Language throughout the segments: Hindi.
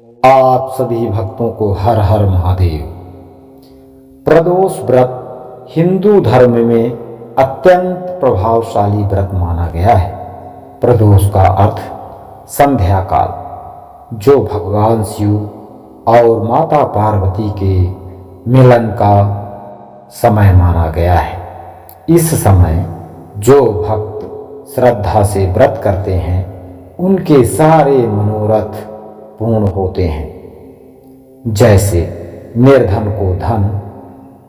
आप सभी भक्तों को हर हर महादेव। प्रदोष व्रत हिंदू धर्म में अत्यंत प्रभावशाली व्रत माना गया है। प्रदोष का अर्थ संध्या काल, जो भगवान शिव और माता पार्वती के मिलन का समय माना गया है। इस समय जो भक्त श्रद्धा से व्रत करते हैं उनके सारे मनोरथ पूर्ण होते हैं, जैसे निर्धन को धन,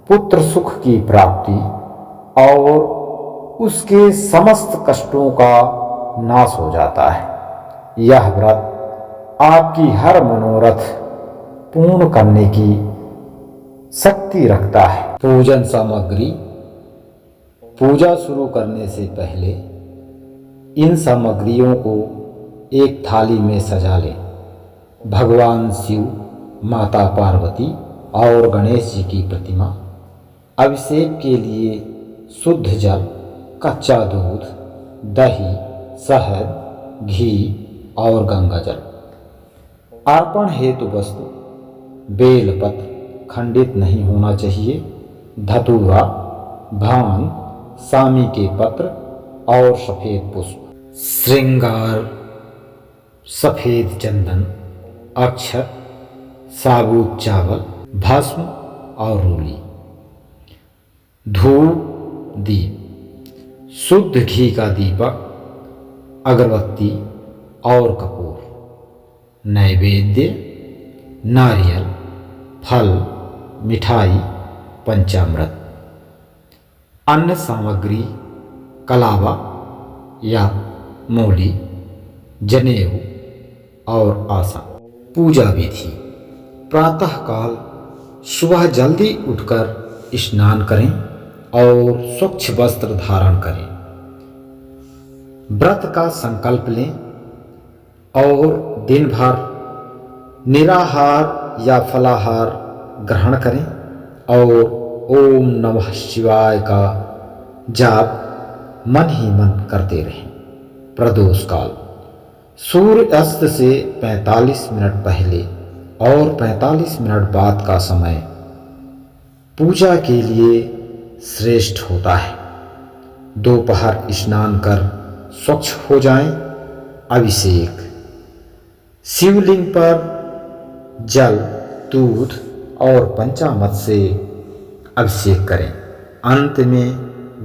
पुत्र सुख की प्राप्ति और उसके समस्त कष्टों का नाश हो जाता है। यह व्रत आपकी हर मनोरथ पूर्ण करने की शक्ति रखता है। पूजन सामग्री। पूजा शुरू करने से पहले इन सामग्रियों को एक थाली में सजा लें। भगवान शिव, माता पार्वती और गणेश जी की प्रतिमा, अभिषेक के लिए शुद्ध जल, कच्चा दूध, दही, शहद, घी और गंगा जल। अर्पण हेतु वस्तु: बेलपत्र खंडित नहीं होना चाहिए, धतूरा, भांग, सामी के पत्र और सफेद पुष्प। श्रृंगार: सफेद चंदन, अक्षत, साबुत चावल, भस्म और रूली। धूप, दीप, शुद्ध घी का दीपक, अगरबत्ती और कपूर। नैवेद्य: नारियल, फल, मिठाई, पंचामृत। अन्न सामग्री: कलावा या मूली, जनेऊ और आसन। पूजा विधि: प्रातःकाल सुबह जल्दी उठकर स्नान करें और स्वच्छ वस्त्र धारण करें। व्रत का संकल्प लें और दिन भर निराहार या फलाहार ग्रहण करें और ओम नमः शिवाय का जाप मन ही मन करते रहें। प्रदोष काल: सूर्य अस्त से 45 मिनट पहले और 45 मिनट बाद का समय पूजा के लिए श्रेष्ठ होता है। दोपहर स्नान कर स्वच्छ हो जाएं। अभिषेक: शिवलिंग पर जल, दूध और पंचामृत से अभिषेक करें। अंत में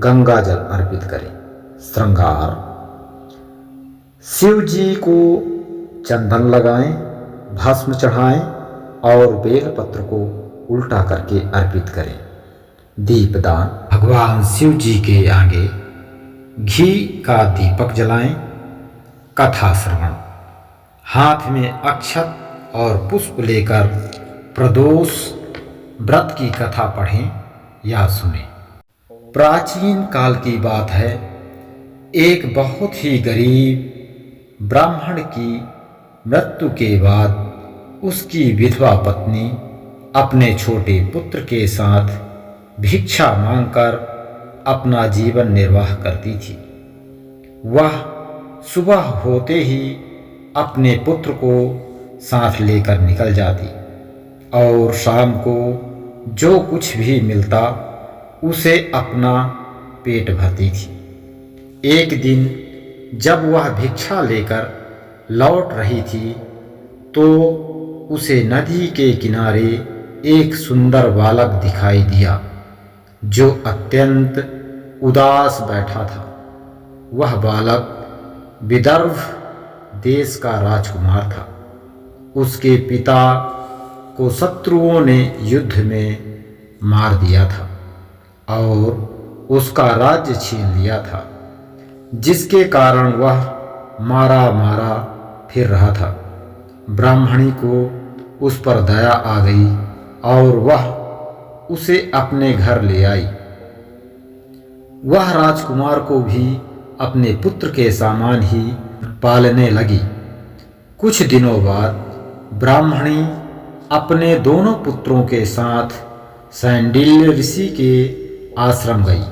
गंगा जल अर्पित करें। श्रृंगार: शिव जी को चंदन लगाएं, भस्म चढ़ाएं और बेलपत्र को उल्टा करके अर्पित करें। दीपदान: भगवान शिव जी के आगे घी का दीपक जलाएं। कथा श्रवण: हाथ में अक्षत और पुष्प लेकर प्रदोष व्रत की कथा पढ़ें या सुनें। प्राचीन काल की बात है, एक बहुत ही गरीब ब्राह्मण की मृत्यु के बाद उसकी विधवा पत्नी अपने छोटे पुत्र के साथ भिक्षा मांगकर अपना जीवन निर्वाह करती थी। वह सुबह होते ही अपने पुत्र को साथ लेकर निकल जाती और शाम को जो कुछ भी मिलता उसे अपना पेट भरती थी। एक दिन जब वह भिक्षा लेकर लौट रही थी तो उसे नदी के किनारे एक सुंदर बालक दिखाई दिया जो अत्यंत उदास बैठा था। वह बालक विदर्भ देश का राजकुमार था। उसके पिता को शत्रुओं ने युद्ध में मार दिया था और उसका राज्य छीन लिया था, जिसके कारण वह मारा मारा फिर रहा था। ब्राह्मणी को उस पर दया आ गई और वह उसे अपने घर ले आई। वह राजकुमार को भी अपने पुत्र के समान ही पालने लगी। कुछ दिनों बाद ब्राह्मणी अपने दोनों पुत्रों के साथ सैंडिल्य ऋषि के आश्रम गई।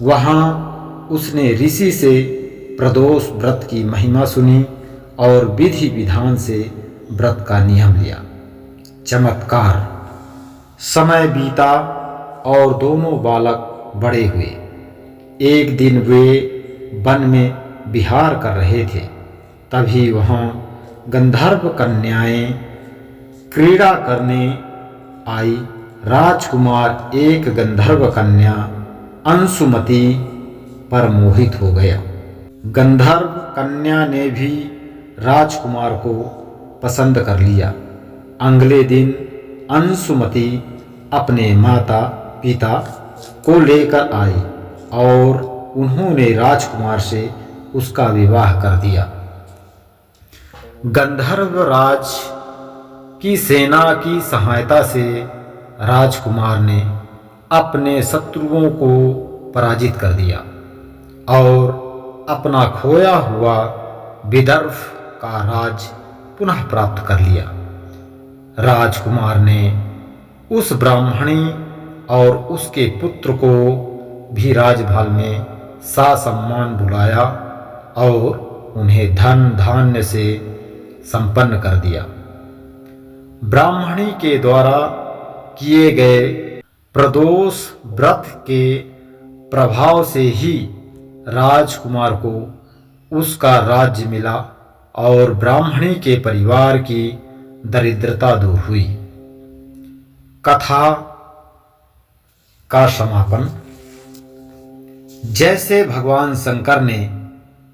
वहाँ उसने ऋषि से प्रदोष व्रत की महिमा सुनी और विधि विधान से व्रत का नियम लिया। चमत्कार। समय बीता और दोनों बालक बड़े हुए। एक दिन वे वन में विहार कर रहे थे, तभी वहाँ गंधर्व कन्याएं क्रीड़ा करने आई। राजकुमार एक गंधर्व कन्या अंशुमति पर मोहित हो गया। गंधर्व कन्या ने भी राजकुमार को पसंद कर लिया। अगले दिन अंशुमति अपने माता पिता को लेकर आई और उन्होंने राजकुमार से उसका विवाह कर दिया। गंधर्व राज की सेना की सहायता से राजकुमार ने अपने शत्रुओं को पराजित कर दिया और अपना खोया हुआ विदर्भ का राज पुनः प्राप्त कर लिया। राजकुमार ने उस ब्राह्मणी और उसके पुत्र को भी राजमहल में ससम्मान बुलाया और उन्हें धन धान्य से संपन्न कर दिया। ब्राह्मणी के द्वारा किए गए प्रदोष व्रत के प्रभाव से ही राजकुमार को उसका राज्य मिला और ब्राह्मणी के परिवार की दरिद्रता दूर हुई। कथा का समापन। जैसे भगवान शंकर ने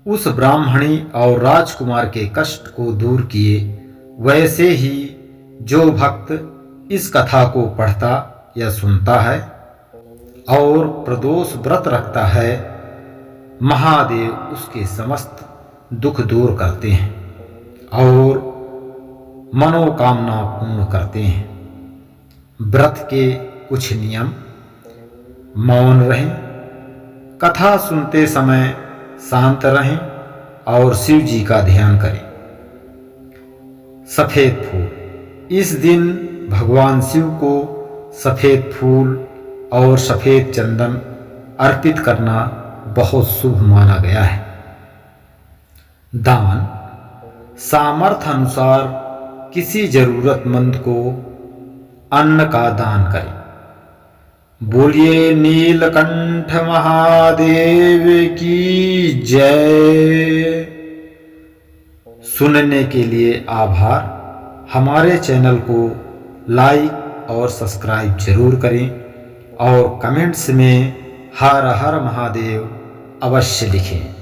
उस ब्राह्मणी और राजकुमार के कष्ट को दूर किए, वैसे ही जो भक्त इस कथा को पढ़ता या सुनता है और प्रदोष व्रत रखता है, महादेव उसके समस्त दुख दूर करते हैं और मनोकामना पूर्ण करते हैं। व्रत के कुछ नियम। मौन रहें, कथा सुनते समय शांत रहें और शिव जी का ध्यान करें। सफेद फूल। इस दिन भगवान शिव को सफेद फूल और सफेद चंदन अर्पित करना बहुत शुभ माना गया है। दान। सामर्थ्य अनुसार किसी जरूरतमंद को अन्न का दान करें। बोलिए नीलकंठ महादेव की जय। सुनने के लिए आभार। हमारे चैनल को लाइक और सब्सक्राइब जरूर करें और कमेंट्स में हर हर महादेव अवश्य लिखें।